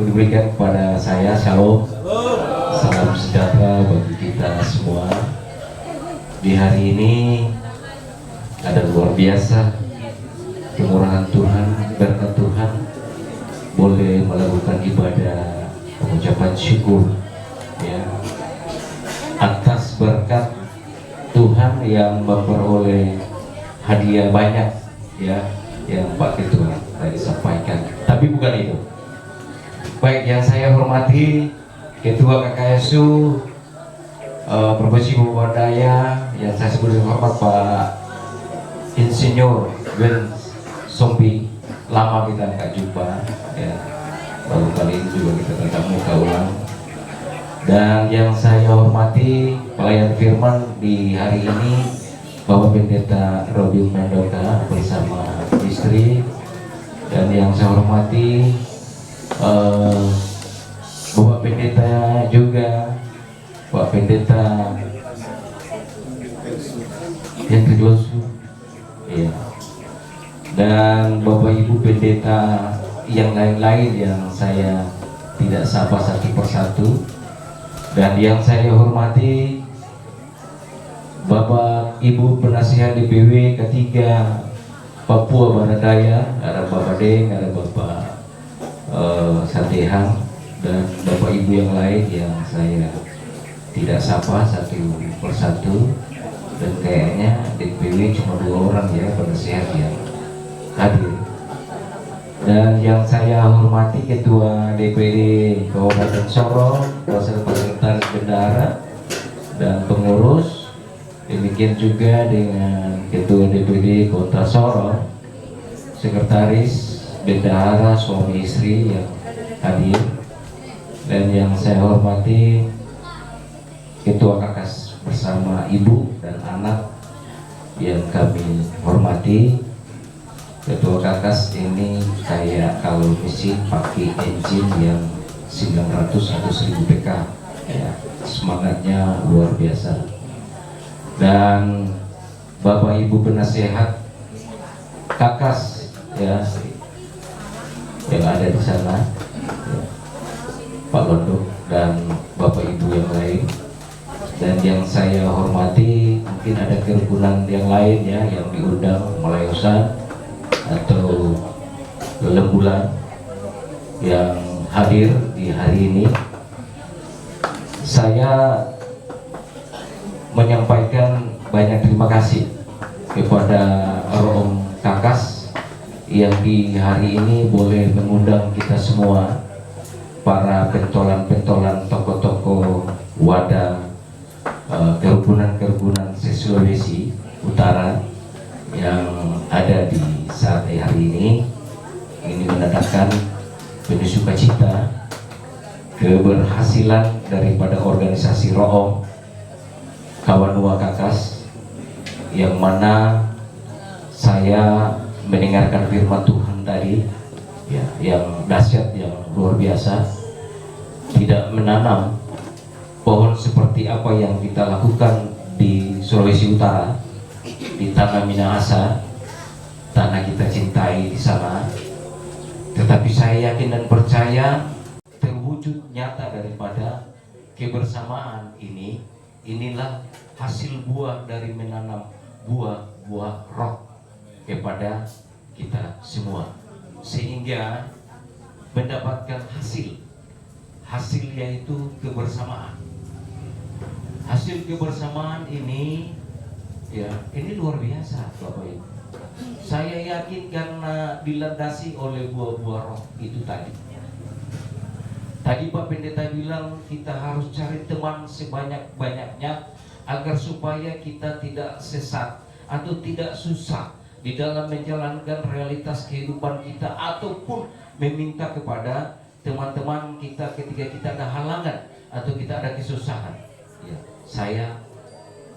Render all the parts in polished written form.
diberikan kepada saya. Shalom, salam sejahtera bagi kita semua. Di hari ini ada luar biasa kemurahan Tuhan, berkat Tuhan, boleh melakukan ibadah pengucapan syukur ya atas berkat Tuhan yang memperoleh hadiah banyak ya yang Pak Ketua tadi sampaikan. Tapi bukan itu. Baik, yang saya hormati Ketua KKSU Provinsi Papua Daya, yang saya sebut dengan hormat Pak Insinyur Ben Sompi, lama kita nggak jumpa ya, baru kali ini juga kita tetap muka ulang. Dan yang saya hormati pelayan firman di hari ini Bapak Pendeta Robin Mendoka bersama istri, dan yang saya hormati Bapak Pendeta juga, Pak Pendeta yang kedua ya, dan Bapak Ibu Pendeta yang lain-lain yang saya tidak sapa satu persatu. Dan yang saya hormati Bapak Ibu Penasihat DPW ketiga Papua Barat Daya, ada Bapak Deng, ada Bapak Satehang, dan Bapak Ibu yang lain yang saya tidak sapa satu persatu. Dan kayaknya DPW cuma 2 orang ya penasihat yang hadir. Dan yang saya hormati Ketua DPD Kabupaten Sorong, beserta Sekretaris Bendahara dan pengurus. Demikian juga dengan Ketua DPD Kota Sorong, Sekretaris Bendahara, suami istri yang hadir. Dan yang saya hormati Ketua Kakas bersama ibu dan anak yang kami hormati. Ketua Kakas ini kayak kalau misi pakai engine yang 900 atau 1000 PK ya, semangatnya luar biasa. Dan Bapak Ibu penasehat Kakas ya yang ada di sana ya, Pak Londo dan Bapak Ibu yang lain. Dan yang saya hormati mungkin ada kerukunan yang lain ya yang diundang, Malayosan atau Lembulan yang hadir di hari ini. Saya menyampaikan banyak terima kasih kepada Room Kakas yang di hari ini boleh mengundang kita semua, para pentolan-pentolan tokoh-tokoh wadah kerukunan-kerukunan Sulawesi Utara yang ada di saat hari ini menandakan penuh sukacita keberhasilan daripada organisasi Room Kawanua Kakas, yang mana saya mendengarkan firman Tuhan tadi ya, yang dahsyat, yang luar biasa. Tidak menanam pohon seperti apa yang kita lakukan di Sulawesi Utara, di tanah Minahasa, tanah kita cintai di sana. Tetapi saya yakin dan percaya terwujud nyata daripada kebersamaan ini. Inilah hasil buah dari menanam buah-buah roh kepada kita semua, sehingga mendapatkan hasil yaitu kebersamaan. Hasil kebersamaan ini ya, ini luar biasa Bapak Ibu. Saya yakin karena dilandasi oleh buah-buah roh itu tadi. Tadi Pak Pendeta bilang kita harus cari teman sebanyak-banyaknya agar supaya kita tidak sesat atau tidak susah di dalam menjalankan realitas kehidupan kita, ataupun meminta kepada teman-teman kita ketika kita ada halangan atau kita ada kesusahan. Ya, saya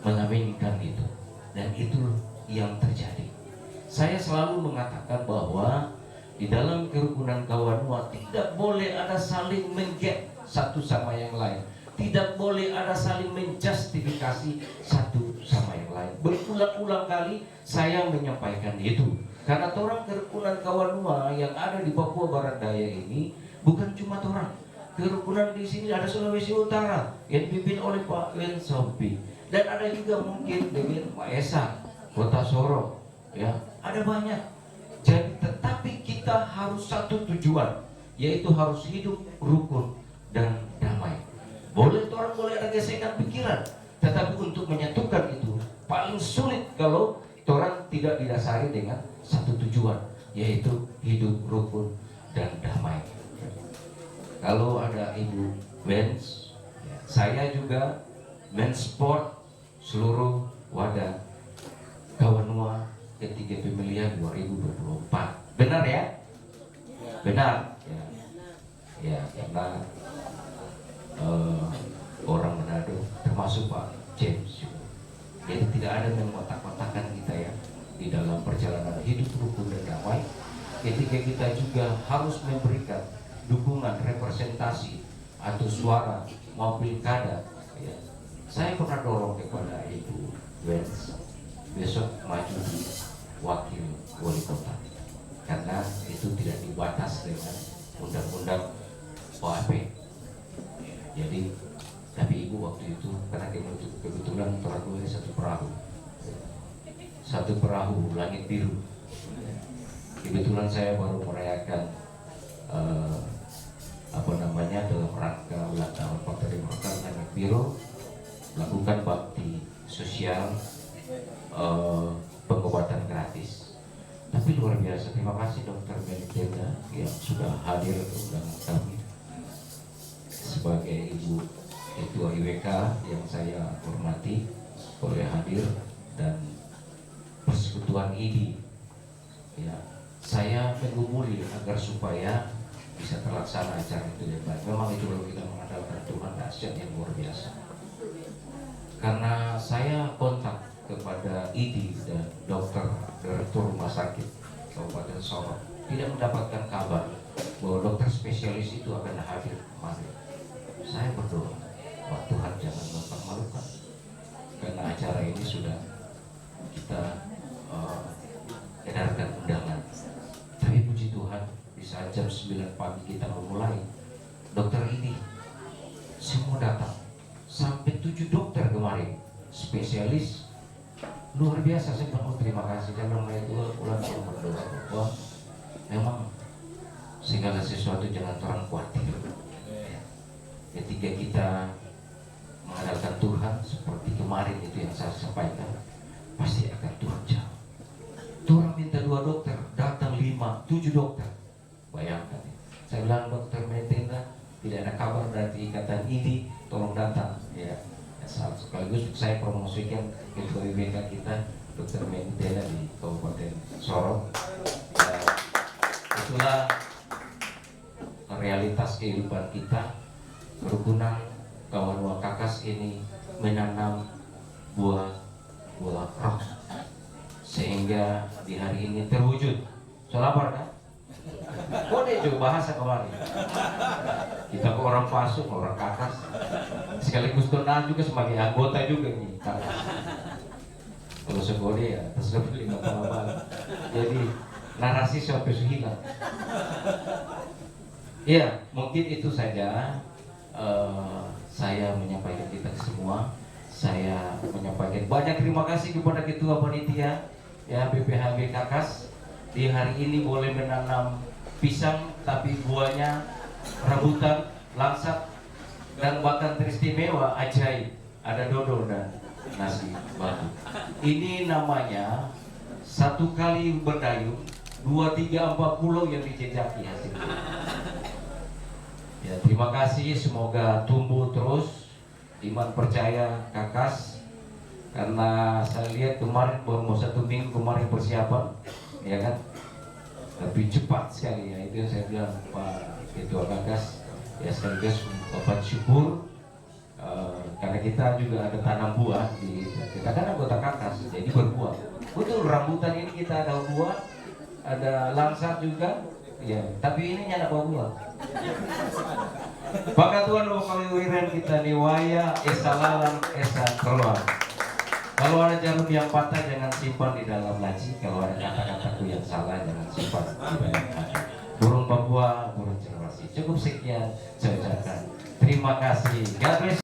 mengaminkan itu, dan itu yang terjadi. Saya selalu mengatakan bahwa di dalam kerukunan Kawanua tidak boleh ada saling menggap satu sama yang lain, tidak boleh ada saling menjustifikasi satu sama yang lain. Berulang-ulang kali saya menyampaikan itu, karena orang kerukunan Kawanua yang ada di Papua Barat Daya ini Bukan cuma orang. Kerukunan di sini ada Sulawesi Utara yang dipimpin oleh Pak Len Sompi, dan ada juga mungkin dengan Pak Esa, Kota Sorong, ya ada banyak. Jadi tetapi kita harus satu tujuan, yaitu harus hidup rukun dan damai. Boleh orang boleh ada gesekan pikiran, tetapi untuk menyatukan itu paling sulit kalau orang tidak didasari dengan satu tujuan, yaitu hidup rukun dan damai. Kalau ada Ibu Benz, saya juga Benz Sport seluruh wadah Kawanua ketiga pemilihan 2024. Benar ya? Benar. Ya karena orang Manado termasuk Pak James juga. Jadi tidak ada yang kotak-kotakan kita ya di dalam perjalanan hidup rukun dan damai. Ketika kita juga harus memberikan dukungan representasi atau suara mau pilkada, ya. Saya pernah dorong kepada Ibu Benz besok maju di wakil wali kota, karena itu tidak dibatas dengan undang-undang OAP. Jadi tapi Ibu waktu itu karena kebetulan terlalu satu perahu langit biru. Kebetulan saya baru merayakan dalam rangka ulang tahun Partai Demokrat Langit Biru, lakukan bakti sosial pengobatan gratis. Tapi luar biasa, terima kasih Dr. Melitenda yang sudah hadir ke undangan kami sebagai Ibu Ketua IWK yang saya hormati boleh hadir, dan Persekutuan IDI. Ya, saya menggumuli agar supaya bisa terlaksana acara itu dengan baik. Memang itu kalau kita mengandalkan Tuhan, dahsyat yang luar biasa. Karena saya kontak kepada IDI dan dokter direktur rumah sakit Kabupaten Sorong, tidak mendapatkan kabar bahwa dokter spesialis itu akan hadir kemarin. Saya berdoa, wah Tuhan jangan mempermalukan, karena acara ini sudah kita edarkan undangan. Tapi puji Tuhan, di saat jam 9 pagi kita memulai, dokter ini semua datang, sampai 7 dokter kemarin, spesialis luar biasa. Saya bilang, terima kasih. Saya bilang, itu ulang tahun berdoa bahwa memang segala sesuatu jangan orang khawatir. Ketika kita mengandalkan Tuhan seperti kemarin itu yang saya sampaikan, pasti akan Tuhan jawab. Tuhan minta 2 dokter, datang 5, 7 dokter. Bayangkan. Saya bilang, dokter Melitenda, tidak ada kabar dari ikatan ini, tolong datang. Ya, sekaligus saya promosikan ketua IWK kita, Dr. Melitenda di Kabupaten Sorong. Itulah realitas kehidupan kita. Kerukunan Kawanua Kakas ini menanam buah roh, sehingga di hari ini terwujud. Selamat kan? Kode juga bahasa kemarin. Kita ke orang Pasung, orang Kakas, sekaligus kenal juga sebagai anggota juga nih Kakas. Kalau sekode ya terserah pilih apa-apa. Jadi narasi sampai hilang. Ya, mungkin itu saja. Saya menyampaikan kita semua. Saya menyampaikan banyak terima kasih kepada Ketua Panitia ya BPHB Kakas. Di hari ini boleh menanam pisang, tapi buahnya rambutan, langsat, dan bahkan teristimewa ajaib, ada dodol dan nasi batu. Ini namanya 1 kali berdayung 2, 3, 4 pulau yang dijejaki hasilnya. Ya, terima kasih, semoga tumbuh terus iman percaya Kakas, karena saya lihat kemarin baru mau 1 minggu kemarin persiapan, ya kan, tapi cepat sekali ya. Itu yang saya bilang Pak Ketua Kakas, ya sekaligus Bapak syukur karena kita juga ada tanam buah di kita kan anggota Kakas, jadi berbuah. Betul, rambutan ini kita ada buah, ada langsat juga. Ya, tapi ini nyana buah. Pakatuan lokal wiran kita niwaya esa lalang esa keluar. Kalau ada jarum yang patah jangan simpan di dalam laci. Kalau ada kata-kataku yang salah jangan simpan di dalam hati. Burung Papua, burung Sulawesi. Cukup sekian saya ucapkan. Terima kasih. God bless.